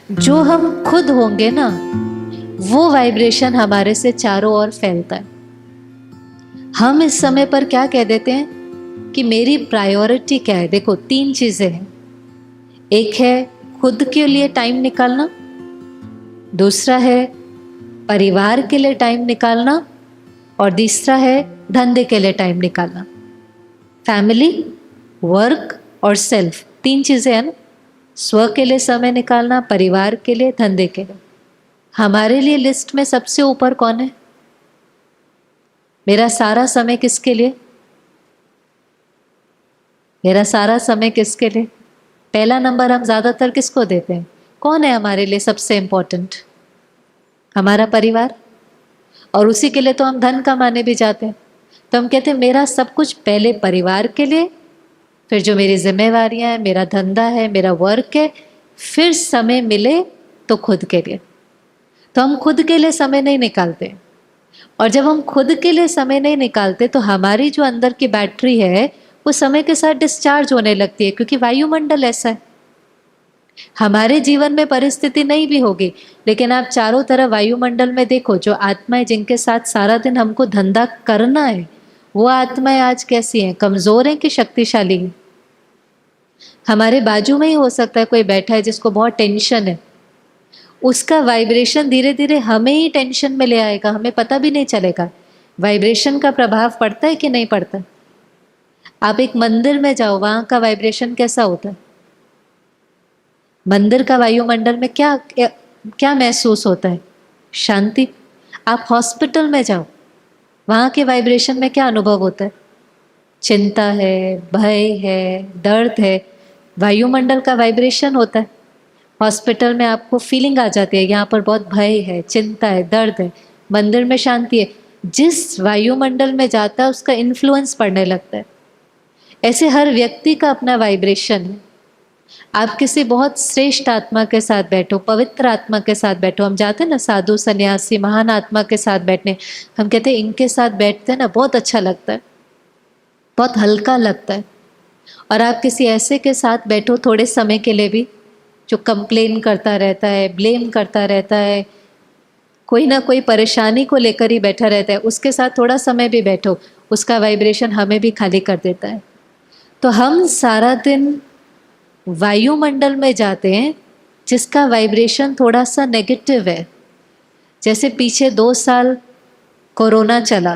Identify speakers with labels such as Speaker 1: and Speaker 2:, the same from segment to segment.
Speaker 1: जो हम खुद होंगे ना, वो वाइब्रेशन हमारे से चारों ओर फैलता है। हम इस समय पर क्या कह देते हैं कि मेरी प्रायोरिटी क्या है। देखो, 3 चीजें हैं। एक है खुद के लिए टाइम निकालना, दूसरा है परिवार के लिए टाइम निकालना, और तीसरा है धंधे के लिए टाइम निकालना। फैमिली, वर्क और सेल्फ, 3 चीजें हैं ना। स्व के लिए समय निकालना, परिवार के लिए, धंधे के लिए। हमारे लिए लिस्ट में सबसे ऊपर कौन है? मेरा सारा समय किसके लिए? मेरा सारा समय किसके लिए? पहला नंबर हम ज्यादातर किसको देते हैं? कौन है हमारे लिए सबसे इंपॉर्टेंट? हमारा परिवार। और उसी के लिए तो हम धन कमाने भी जाते हैं। तो हम कहते हैं मेरा सब कुछ पहले परिवार के लिए, फिर जो मेरी जिम्मेवारियां हैं, मेरा धंधा है, मेरा वर्क है, फिर समय मिले तो खुद के लिए। तो हम खुद के लिए समय नहीं निकालते। और जब हम खुद के लिए समय नहीं निकालते तो हमारी जो अंदर की बैटरी है वो समय के साथ डिस्चार्ज होने लगती है, क्योंकि वायुमंडल ऐसा है। हमारे जीवन में परिस्थिति नहीं भी होगी, लेकिन आप चारों तरफ वायुमंडल में देखो, जो आत्माएं जिनके साथ सारा दिन हमको धंधा करना है, वो आत्माएं आज कैसी हैं? कमजोर हैं कि शक्तिशाली हैं? हमारे बाजू में ही हो सकता है कोई बैठा है जिसको बहुत टेंशन है, उसका वाइब्रेशन धीरे धीरे हमें ही टेंशन में ले आएगा, हमें पता भी नहीं चलेगा। वाइब्रेशन का प्रभाव पड़ता है कि नहीं पड़ता? आप एक मंदिर में जाओ, वहां का वाइब्रेशन कैसा होता है? मंदिर का वायुमंडल में क्या क्या महसूस होता है? शांति। आप हॉस्पिटल में जाओ, वहां के वाइब्रेशन में क्या अनुभव होता है? चिंता है, भय है, दर्द है। वायुमंडल का वाइब्रेशन होता है। हॉस्पिटल में आपको फीलिंग आ जाती है, यहाँ पर बहुत भय है, चिंता है, दर्द है। मंदिर में शांति है। जिस वायुमंडल में जाता है उसका इन्फ्लुएंस पड़ने लगता है। ऐसे हर व्यक्ति का अपना वाइब्रेशन है। आप किसी बहुत श्रेष्ठ आत्मा के साथ बैठो, पवित्र आत्मा के साथ बैठो। हम जाते हैं ना साधु सन्यासी महान आत्मा के साथ बैठने, हम कहते हैं इनके साथ बैठते हैं ना, बहुत अच्छा लगता है, बहुत हल्का लगता है। और आप किसी ऐसे के साथ बैठो थोड़े समय के लिए भी, जो कंप्लेन करता रहता है, ब्लेम करता रहता है, कोई ना कोई परेशानी को लेकर ही बैठा रहता है, उसके साथ थोड़ा समय भी बैठो, उसका वाइब्रेशन हमें भी खाली कर देता है। तो हम सारा दिन वायुमंडल में जाते हैं जिसका वाइब्रेशन थोड़ा सा नेगेटिव है। जैसे पीछे 2 साल कोरोना चला,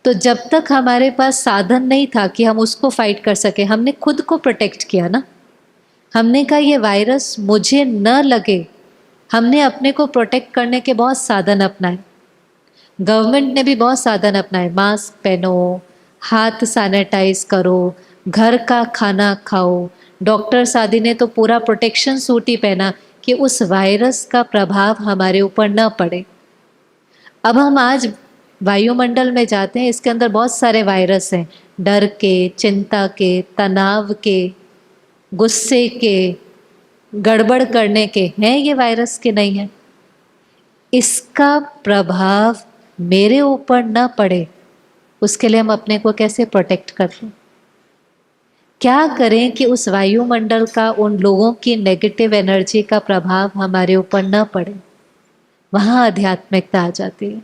Speaker 1: तो जब तक हमारे पास साधन नहीं था कि हम उसको फाइट कर सके, हमने खुद को प्रोटेक्ट किया ना। हमने कहा ये वायरस मुझे न लगे, हमने अपने को प्रोटेक्ट करने के बहुत साधन अपनाए। गवर्नमेंट ने भी बहुत साधन अपनाए, मास्क पहनो, हाथ सैनिटाइज करो, घर का खाना खाओ। डॉक्टर्स आदि ने तो पूरा प्रोटेक्शन सूट ही पहना कि उस वायरस का प्रभाव हमारे ऊपर न पड़े। अब हम आज वायुमंडल में जाते हैं, इसके अंदर बहुत सारे वायरस हैं, डर के, चिंता के, तनाव के, गुस्से के, गड़बड़ करने के हैं ये वायरस के नहीं है। इसका प्रभाव मेरे ऊपर न पड़े, उसके लिए हम अपने को कैसे प्रोटेक्ट करते हैं? क्या करें कि उस वायुमंडल का, उन लोगों की नेगेटिव एनर्जी का प्रभाव हमारे ऊपर न पड़े? वहां आध्यात्मिकता आ जाती है।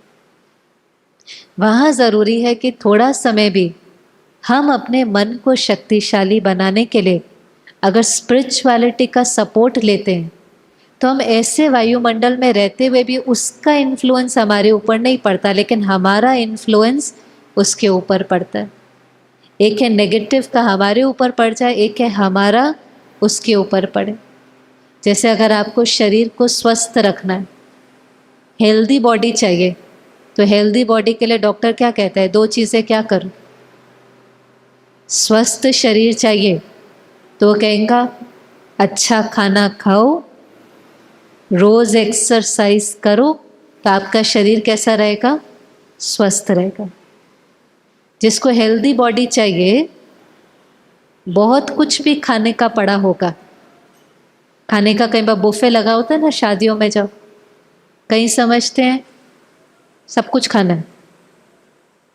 Speaker 1: वहां जरूरी है कि थोड़ा समय भी हम अपने मन को शक्तिशाली बनाने के लिए अगर स्पिरिचुअलिटी का सपोर्ट लेते हैं, तो हम ऐसे वायुमंडल में रहते हुए भी उसका इन्फ्लुएंस हमारे ऊपर नहीं पड़ता, लेकिन हमारा इन्फ्लुएंस उसके ऊपर पड़ता है। एक है नेगेटिव का हमारे ऊपर पड़ जाए, एक है हमारा उसके ऊपर पड़े। जैसे अगर आपको शरीर को स्वस्थ रखना है, हेल्दी बॉडी चाहिए, तो हेल्दी बॉडी के लिए डॉक्टर क्या कहता है? 2 चीज़ें क्या करो? स्वस्थ शरीर चाहिए तो वो कहेगा अच्छा खाना खाओ, रोज एक्सरसाइज करो, तो आपका शरीर कैसा रहेगा? स्वस्थ रहेगा। जिसको हेल्दी बॉडी चाहिए, बहुत कुछ भी खाने का पड़ा होगा। खाने का कई बार बुफे लगा होता है ना, शादियों में जाओ, कई समझते हैं सब कुछ खाना है,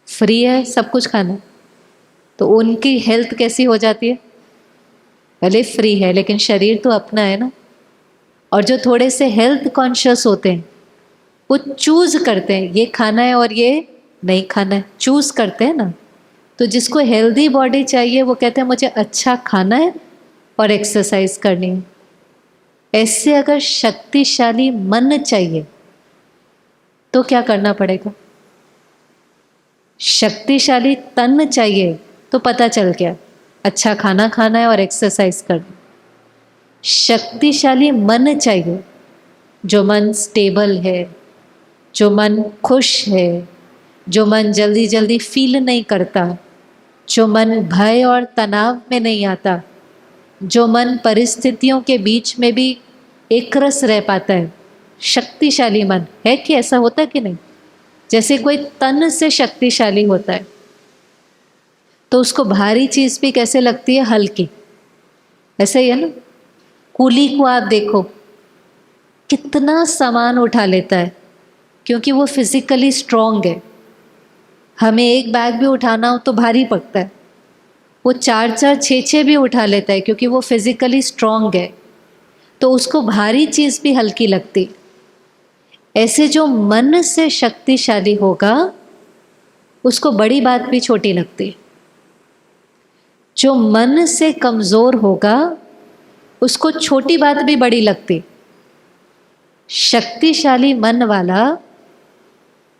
Speaker 1: फ्री है, सब कुछ खाना है, तो उनकी हेल्थ कैसी हो जाती है? भले फ्री है लेकिन शरीर तो अपना है ना। और जो थोड़े से हेल्थ कॉन्शियस होते हैं वो चूज करते हैं ये खाना है और ये नहीं खाना है, चूज करते हैं ना। तो जिसको हेल्दी बॉडी चाहिए वो कहते हैं मुझे अच्छा खाना है और एक्सरसाइज करनी है। ऐसे अगर शक्तिशाली मन चाहिए तो क्या करना पड़ेगा? शक्तिशाली तन चाहिए तो पता चल गया, अच्छा खाना खाना है और एक्सरसाइज करना। शक्तिशाली मन चाहिए, जो मन स्टेबल है, जो मन खुश है, जो मन जल्दी जल्दी फील नहीं करता, जो मन भय और तनाव में नहीं आता, जो मन परिस्थितियों के बीच में भी एक रस रह पाता है। शक्तिशाली मन है कि ऐसा होता कि नहीं? जैसे कोई तन से शक्तिशाली होता है तो उसको भारी चीज भी कैसे लगती है? हल्की। ऐसे ही है ना। कूली को आप देखो कितना सामान उठा लेता है क्योंकि वो फिजिकली स्ट्रांग है। हमें एक बैग भी उठाना हो तो भारी पड़ता है, वो 4-4 6-6 भी उठा लेता है क्योंकि वो फिजिकली स्ट्रांग है, तो उसको भारी चीज भी हल्की लगती। ऐसे जो मन से शक्तिशाली होगा उसको बड़ी बात भी छोटी लगती। जो मन से कमजोर होगा उसको छोटी बात भी बड़ी लगती। शक्तिशाली मन वाला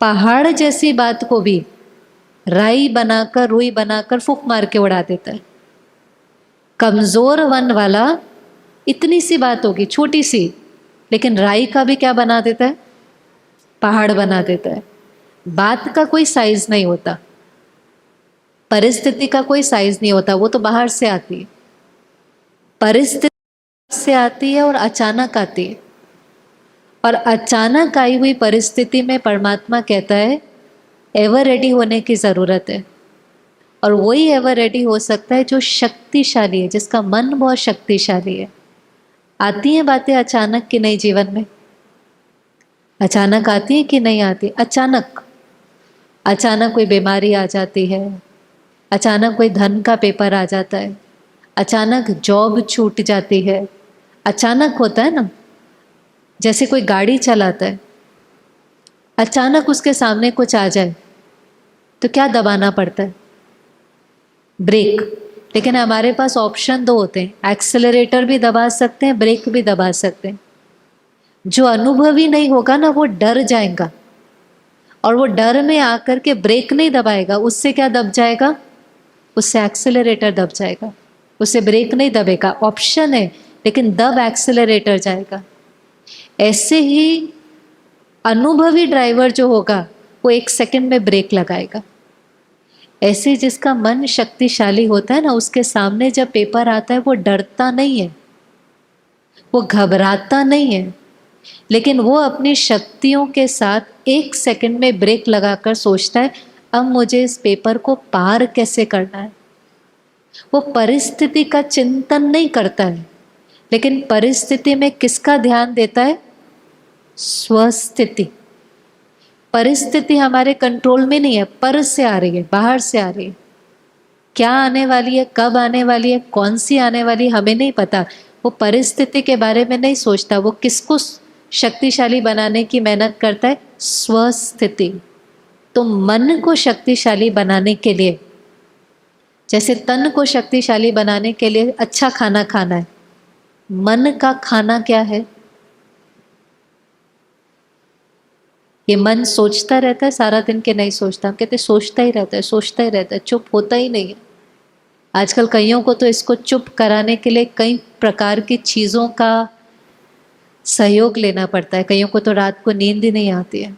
Speaker 1: पहाड़ जैसी बात को भी राई बनाकर, रुई बनाकर फूंक मार के उड़ा देता है। कमजोर मन वाला इतनी सी बात होगी छोटी सी, लेकिन राई का भी क्या बना देता है? पहाड़ बना देता है। बात का कोई साइज नहीं होता, परिस्थिति का कोई साइज नहीं होता, वो तो बाहर से आती है। परिस्थिति से आती है और अचानक आती है, और अचानक आई हुई परिस्थिति में परमात्मा कहता है एवर रेडी होने की ज़रूरत है। और वही एवर रेडी हो सकता है जो शक्तिशाली है, जिसका मन बहुत शक्तिशाली है। आती हैं बातें अचानक कि नहीं जीवन में? अचानक आती है कि नहीं आती? अचानक। अचानक कोई बीमारी आ जाती है, अचानक कोई धन का पेपर आ जाता है, अचानक जॉब छूट जाती है। अचानक होता है ना। जैसे कोई गाड़ी चलाता है, अचानक उसके सामने कुछ आ जाए तो क्या दबाना पड़ता है? ब्रेक। लेकिन हमारे पास ऑप्शन 2 होते हैं, एक्सेलरेटर भी दबा सकते हैं, ब्रेक भी दबा सकते हैं। जो अनुभवी नहीं होगा ना वो डर जाएगा, और वो डर में आकर के ब्रेक नहीं दबाएगा, उससे क्या दब जाएगा? उससे एक्सेलरेटर दब जाएगा, उससे ब्रेक नहीं दबेगा। ऑप्शन है लेकिन दब एक्सेलरेटर जाएगा। ऐसे ही अनुभवी ड्राइवर जो होगा वो 1 सेकंड में ब्रेक लगाएगा। ऐसे जिसका मन शक्तिशाली होता है ना, उसके सामने जब पेपर आता है वो डरता नहीं है, वो घबराता नहीं है, लेकिन वो अपनी शक्तियों के साथ 1 सेकंड में ब्रेक लगाकर सोचता है अब मुझे इस पेपर को पार कैसे करना है। वो परिस्थिति का चिंतन नहीं करता है, लेकिन परिस्थिति में किसका ध्यान देता है? स्वस्थिति। परिस्थिति हमारे कंट्रोल में नहीं है, पर से आ रही है, बाहर से आ रही है। क्या आने वाली है, कब आने वाली है, कौन सी आने वाली है, हमें नहीं पता। वो परिस्थिति के बारे में नहीं सोचता, वो किसको शक्तिशाली बनाने की मेहनत करता है? स्वस्थिति। तो मन को शक्तिशाली बनाने के लिए, जैसे तन को शक्तिशाली बनाने के लिए अच्छा खाना खाना है, मन का खाना क्या है? ये मन सोचता रहता है सारा दिन के नहीं सोचता? हम कहते सोचता ही रहता है, सोचता ही रहता है, चुप होता ही नहीं है। आजकल कईयों को तो इसको चुप कराने के लिए कई प्रकार की चीज़ों का सहयोग लेना पड़ता है। कईयों को तो रात को नींद ही नहीं आती है,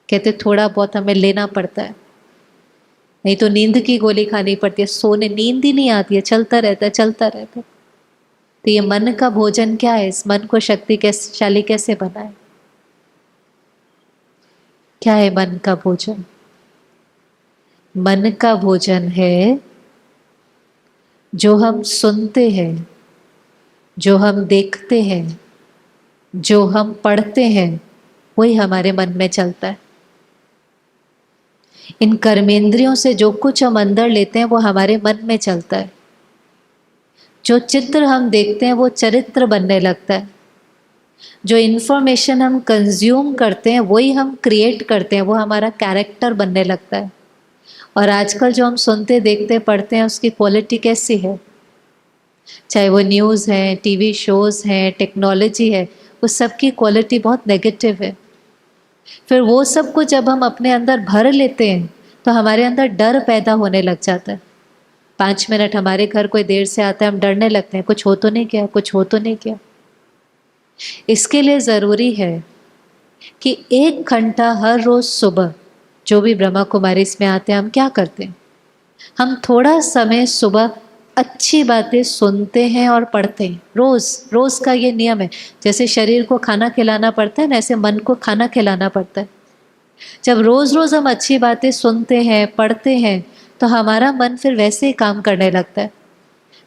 Speaker 1: कहते थोड़ा बहुत हमें लेना पड़ता है, नहीं तो नींद की गोली खानी पड़ती है। सोने नींद ही नहीं आती है, चलता रहता है, चलता रहता है। तो ये मन का भोजन क्या है? इस मन को शक्तिशाली कैसे बनाए? क्या है मन का भोजन? मन का भोजन है जो हम सुनते हैं, जो हम देखते हैं, जो हम पढ़ते हैं, वही हमारे मन में चलता है। इन कर्मेंद्रियों से जो कुछ हम अंदर लेते हैं वो हमारे मन में चलता है। जो चित्र हम देखते हैं वो चरित्र बनने लगता है। जो इन्फॉर्मेशन हम कंज्यूम करते हैं वही हम क्रिएट करते हैं, वो हमारा कैरेक्टर बनने लगता है। और आजकल जो हम सुनते देखते पढ़ते हैं उसकी क्वालिटी कैसी है, चाहे वो न्यूज़ है, टीवी शोज़ हैं, टेक्नोलॉजी है, उस सब की क्वालिटी बहुत नेगेटिव है। फिर वो सब को जब हम अपने अंदर भर लेते हैं तो हमारे अंदर डर पैदा होने लग जाता है। 5 मिनट हमारे घर कोई देर से आता है, हम डरने लगते हैं, कुछ हो तो नहीं किया, कुछ हो तो नहीं किया। इसके लिए ज़रूरी है कि 1 घंटा हर रोज़ सुबह, जो भी ब्रह्मा कुमारी इसमें आते हैं, हम क्या करते हैं, हम थोड़ा समय सुबह अच्छी बातें सुनते हैं और पढ़ते हैं। रोज़ रोज़ का ये नियम है। जैसे शरीर को खाना खिलाना पड़ता है ना, ऐसे मन को खाना खिलाना पड़ता है। जब रोज़ रोज़ हम अच्छी बातें सुनते हैं, पढ़ते हैं, तो हमारा मन फिर वैसे ही काम करने लगता है।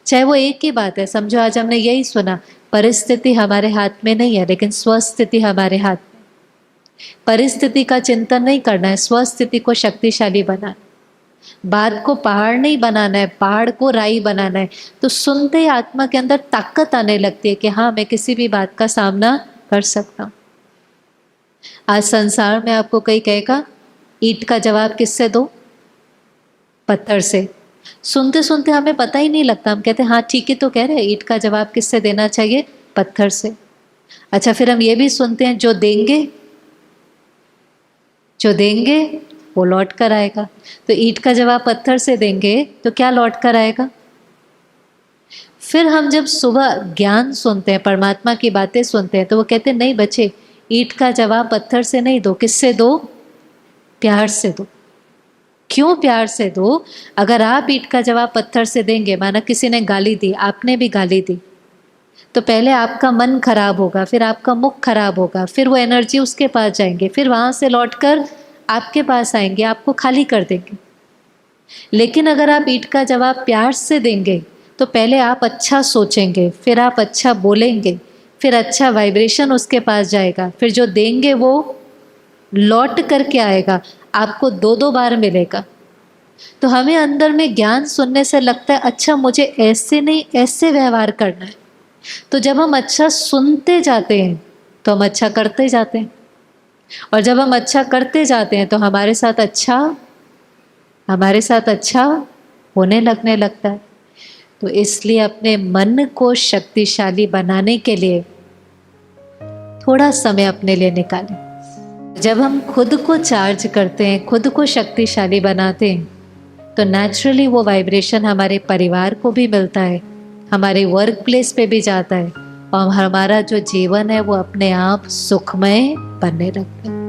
Speaker 1: चाहे वो एक ही बात है, समझो आज हमने यही सुना, परिस्थिति हमारे हाथ में नहीं है लेकिन स्वस्थिति हमारे हाथ में। परिस्थिति का चिंतन नहीं करना है, स्वस्थिति को शक्तिशाली बनाना। बात को पहाड़ नहीं बनाना है, पहाड़ को राई बनाना है। तो सुनते ही आत्मा के अंदर ताकत आने लगती है कि हाँ, मैं किसी भी बात का सामना कर सकता हूँ। आज संसार में आपको कहीं कहेगा ईंट का जवाब किससे दो, पत्थर से। सुनते सुनते हमें पता ही नहीं लगता, हम कहते हैं हाँ ठीक ही तो कह रहे हैं, ईंट का जवाब किससे देना चाहिए, पत्थर से। अच्छा, फिर हम ये भी सुनते हैं जो देंगे वो लौट कर आएगा। तो ईंट का जवाब पत्थर से देंगे तो क्या लौट कर आएगा। फिर हम जब सुबह ज्ञान सुनते हैं, परमात्मा की बातें सुनते हैं, तो वो कहते हैं नहीं बच्चे, ईंट का जवाब पत्थर से नहीं दो, किससे दो, प्यार से दो। क्यों प्यार से दो? अगर आप ईंट का जवाब पत्थर से देंगे, माना किसी ने गाली दी, आपने भी गाली दी, तो पहले आपका मन खराब होगा, फिर आपका मुख खराब होगा, फिर वो एनर्जी उसके पास जाएंगे, फिर वहाँ से लौटकर आपके पास आएंगे, आपको खाली कर देंगे। लेकिन अगर आप ईंट का जवाब प्यार से देंगे तो पहले आप अच्छा सोचेंगे, फिर आप अच्छा बोलेंगे, फिर अच्छा वाइब्रेशन उसके पास जाएगा, फिर जो देंगे वो लौट करके आएगा, आपको 2-2 बार मिलेगा। तो हमें अंदर में ज्ञान सुनने से लगता है अच्छा मुझे ऐसे नहीं ऐसे व्यवहार करना है। तो जब हम अच्छा सुनते जाते हैं तो हम अच्छा करते जाते हैं, और जब हम अच्छा करते जाते हैं तो हमारे साथ अच्छा होने लगने लगता है। तो इसलिए अपने मन को शक्तिशाली बनाने के लिए थोड़ा समय अपने लिए निकालें। जब हम खुद को चार्ज करते हैं, खुद को शक्तिशाली बनाते हैं, तो नेचुरली वो वाइब्रेशन हमारे परिवार को भी मिलता है, हमारे वर्क प्लेस पे भी जाता है, और हमारा जो जीवन है वो अपने आप सुखमय बनने लगता है।